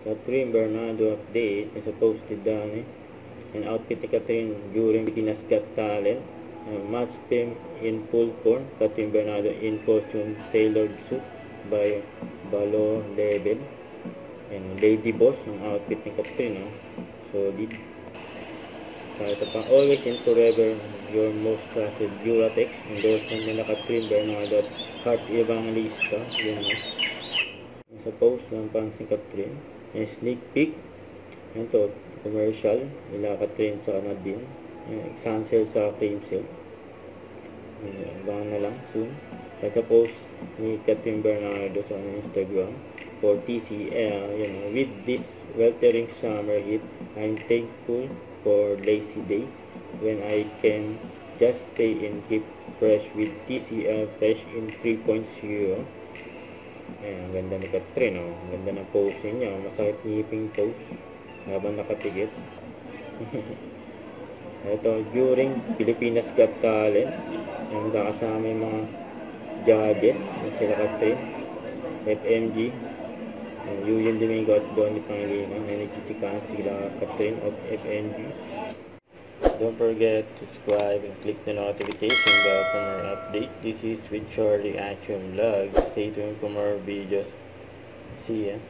Catherine Bernardo update na supposedly done an outfit ni Catherine during Pilipinas Got Talent. Mass film in full form. Catherine Bernardo in costume tailored suit by Balo Level. And Lady Boss ang outfit ni Catherine. Solid. So ito pa, always and forever your most trusted Duratex endorsement nila Catherine Bernardo at Heart Evangelista. Yun sa post ng pang si Catherine. Yung sneak peek. Yan to, commercial nila Catherine sa Nadine. Yung exansel sa cream silk. Abangan na lang soon. At sa post ni Catherine Bernardo sa Instagram for TCL, with this weltering summer heat, I'm thankful for lazy days when I can just stay and keep fresh with TCL Fresh in 3.0. Ang ganda ni Catherine, ang ganda ng pose niya, masakit ngiping pose habang nakatigit. Ito, during Pilipinas Got Talent, yung kasama yung mga judges, sila Catherine, FMG, Yuyen Domingo at Donnie Pangilinan, na nagchichikaan sila Catherine of FMG. Don't forget to subscribe and click the notification bell for more updates. This is with Charlie Action Vlog. Stay tuned for more videos. See ya.